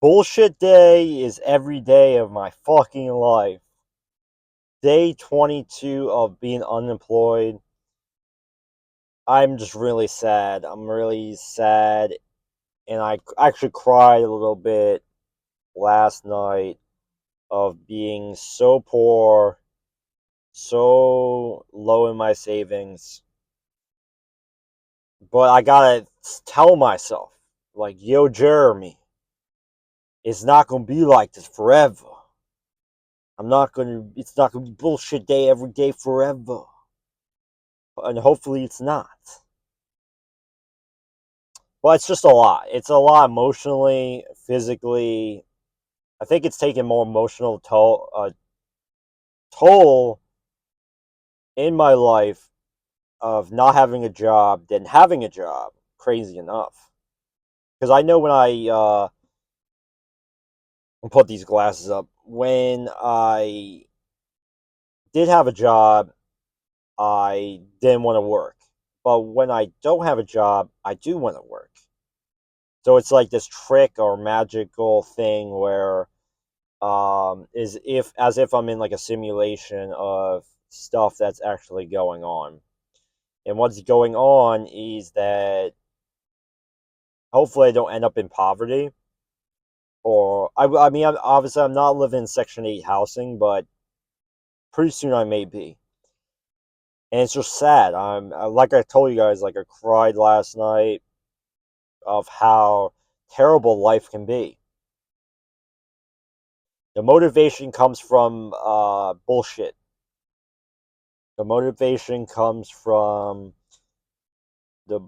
Bullshit day is every day of my fucking life. Day 22 of being unemployed. I'm just really sad. I'm really sad. And I actually cried a little bit last night of being so poor, so low in my savings. But I gotta tell myself, like, yo, Jeremy, it's not gonna be like this forever. It's not gonna be bullshit day every day forever. And hopefully it's not. Well, it's just a lot. It's a lot emotionally, physically. I think it's taken more emotional toll in my life of not having a job than having a job. Crazy enough, because I know when I'll put these glasses up. When I did have a job, I didn't want to work. But when I don't have a job, I do want to work. So it's like this trick or magical thing where is if as if I'm in like a simulation of stuff that's actually going on. And what's going on is that hopefully I don't end up in poverty. Or I mean, obviously I'm not living in Section 8 housing, but pretty soon I may be. And it's just sad. Like I told you guys, like I cried last night of how terrible life can be. The motivation comes from bullshit. The motivation comes from the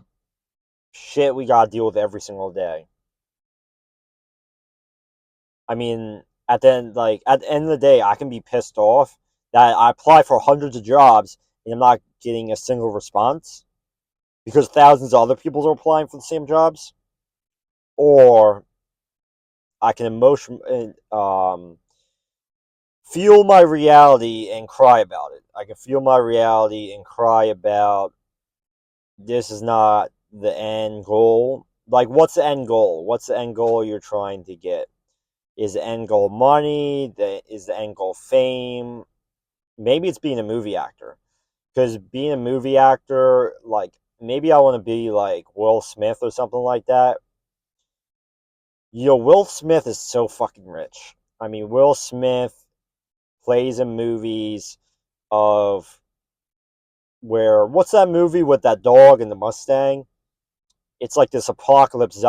shit we gotta deal with every single day. I mean, at the end of the day, I can be pissed off that I apply for hundreds of jobs and I'm not getting a single response because thousands of other people are applying for the same jobs, or I can feel my reality and cry about it. I can feel my reality and cry about this is not the end goal. Like, what's the end goal? What's the end goal you're trying to get? Is the end goal money? Is the end goal fame? Maybe it's being a movie actor. Because being a movie actor, like, maybe I want to be like Will Smith or something like that. You know, Will Smith is so fucking rich. I mean, Will Smith plays in movies of where, what's that movie with that dog and the Mustang? It's like this apocalypse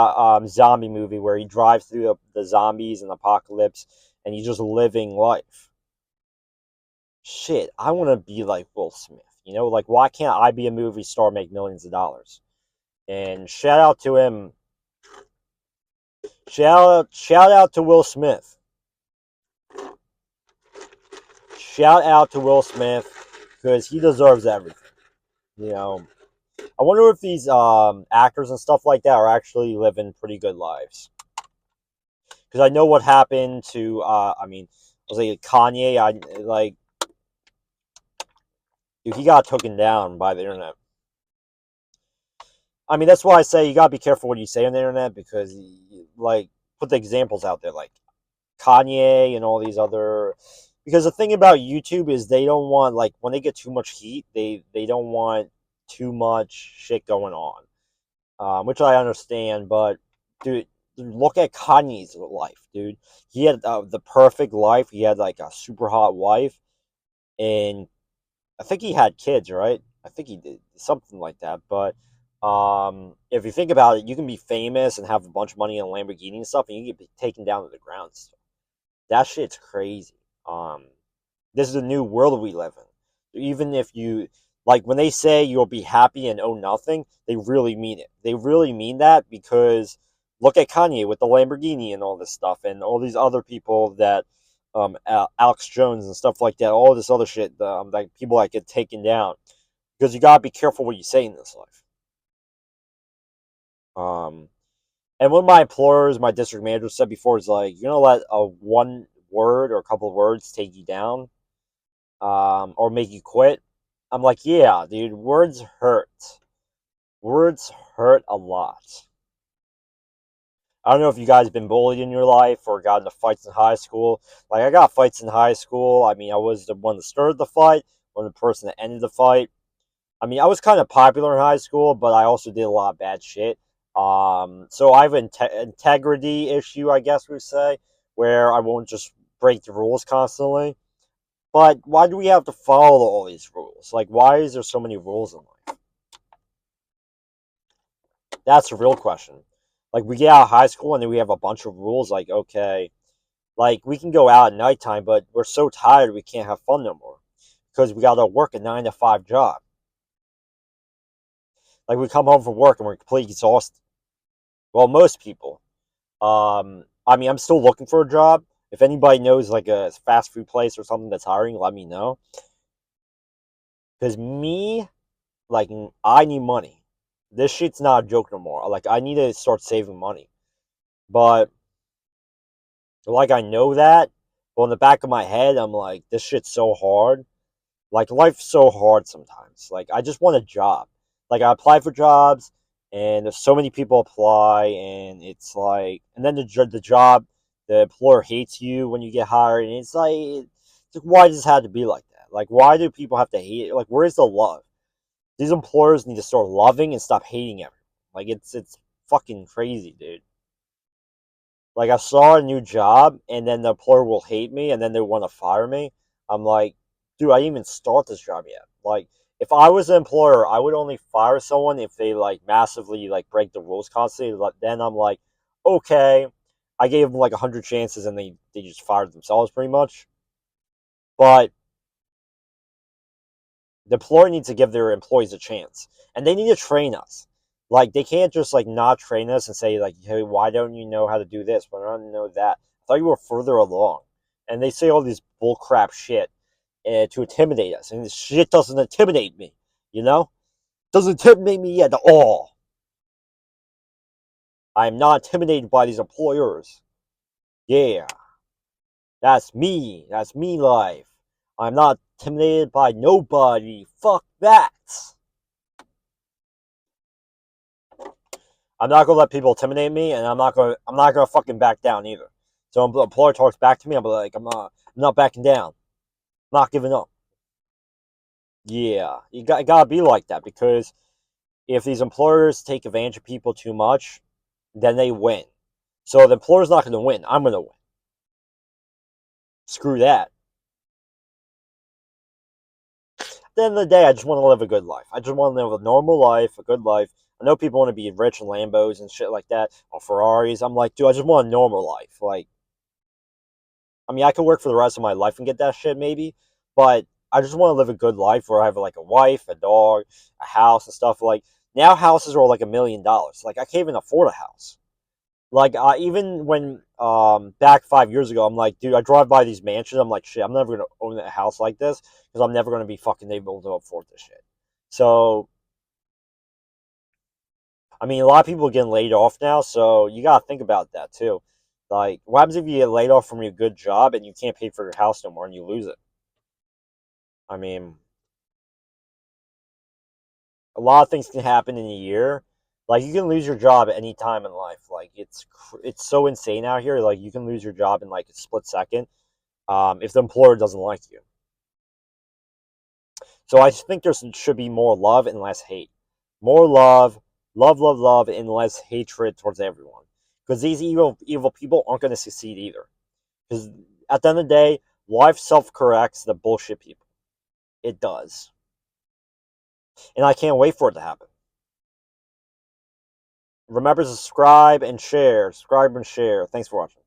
zombie movie where he drives through the zombies and apocalypse and he's just living life. Shit, I want to be like Will Smith. You know, like, why can't I be a movie star, make millions of dollars? And shout out to him. Shout out to Will Smith. Shout out to Will Smith because he deserves everything. You know, I wonder if these actors and stuff like that are actually living pretty good lives. Because I know what happened to, I mean, I was like Kanye. I like, dude, he got taken down by the internet. I mean, that's why I say you gotta be careful what you say on the internet because, like, put the examples out there, like Kanye and all these other. Because the thing about YouTube is they don't want, like, when they get too much heat, they don't want too much shit going on, which I understand. But dude, look at Kanye's life, dude. He had the perfect life. He had like a super hot wife, and I think he had kids, right? I think he did something like that. But if you think about it, you can be famous and have a bunch of money and Lamborghini and stuff, and you get taken down to the ground. That shit's crazy. Um, this is a new world we live in. Even if you, like, when they say you'll be happy and own nothing, they really mean it. They really mean that because look at Kanye with the Lamborghini and all this stuff, and all these other people that, Alex Jones and stuff like that, all this other shit, like people that get taken down. Because you gotta be careful what you say in this life. Um, and one of my employers, my district manager said before, is like, you're gonna let a one word or a couple of words take you down, or make you quit. I'm like, yeah, dude, words hurt. Words hurt a lot. I don't know if you guys been bullied in your life or got into fights in high school. Like I got fights in high school. I mean, I was the one that started the fight, one of the person that ended the fight. I mean, I was kind of popular in high school, but I also did a lot of bad shit. So I have an integrity issue, I guess we say, where I won't just break the rules constantly. But why do we have to follow all these rules? Like, why is there so many rules in life? That's the real question. Like, we get out of high school and then we have a bunch of rules. Like, okay, like we can go out at nighttime, but we're so tired we can't have fun no more because we got to work a 9 to 5 job. Like, we come home from work and we're completely exhausted. Well, most people. I mean, I'm still looking for a job. If anybody knows like a fast food place or something that's hiring, let me know. Because me, like, I need money. This shit's not a joke no more. Like, I need to start saving money. But, like, I know that. But in the back of my head, I'm like, this shit's so hard. Like, life's so hard sometimes. Like, I just want a job. Like, I apply for jobs, and there's so many people apply, and it's like, and then the job, the employer hates you when you get hired, and it's like, why does it have to be like that? Like, why do people have to hate it? Like, where's the love? These employers need to start loving and stop hating everyone. Like, it's fucking crazy, dude. Like, I saw a new job, and then the employer will hate me, and then they want to fire me. I'm like, dude, I didn't even start this job yet. Like, if I was an employer, I would only fire someone if they like massively like break the rules constantly. Then I'm like, okay, I gave them like 100 chances, and they just fired themselves pretty much. But the employer needs to give their employees a chance, and they need to train us. Like they can't just like not train us and say like, "Hey, why don't you know how to do this? Why don't you know that?" I thought you were further along, and they say all this bullcrap shit to intimidate us, and this shit doesn't intimidate me. You know, doesn't intimidate me at all. I am not intimidated by these employers. Yeah, that's me. That's me life. I'm not intimidated by nobody. Fuck that. I'm not gonna let people intimidate me, and I'm not gonna fucking back down either. So if the employer talks back to me, I'm like, I'm not backing down. I'm not giving up. Yeah, it gotta be like that because if these employers take advantage of people too much, then they win. So the employer's not gonna win. I'm gonna win. Screw that. At the end of the day, I just want to live a good life. I just want to live a normal life, a good life. I know people want to be rich in Lambos and shit like that, or Ferraris. I'm like, dude, I just want a normal life. Like, I mean, I could work for the rest of my life and get that shit maybe, but I just want to live a good life where I have like a wife, a dog, a house, and stuff. Like now, houses are like $1 million. Like I can't even afford a house. Like even when back 5 years ago, I'm like, dude, I drive by these mansions. I'm like, shit, I'm never gonna own a house like this because I'm never gonna be fucking able to afford this shit. So I mean, a lot of people are getting laid off now, so you gotta think about that too. Like, what happens if you get laid off from your good job and you can't pay for your house no more and you lose it? I mean, a lot of things can happen in a year. Like, you can lose your job at any time in life. Like, it's so insane out here. Like, you can lose your job in like a split second if the employer doesn't like you. So I think there should be more love and less hate. More love, love, and less hatred towards everyone. Because these evil people aren't going to succeed either. Because at the end of the day, life self corrects the bullshit people. It does. And I can't wait for it to happen. Remember to subscribe and share. Subscribe and share. Thanks for watching.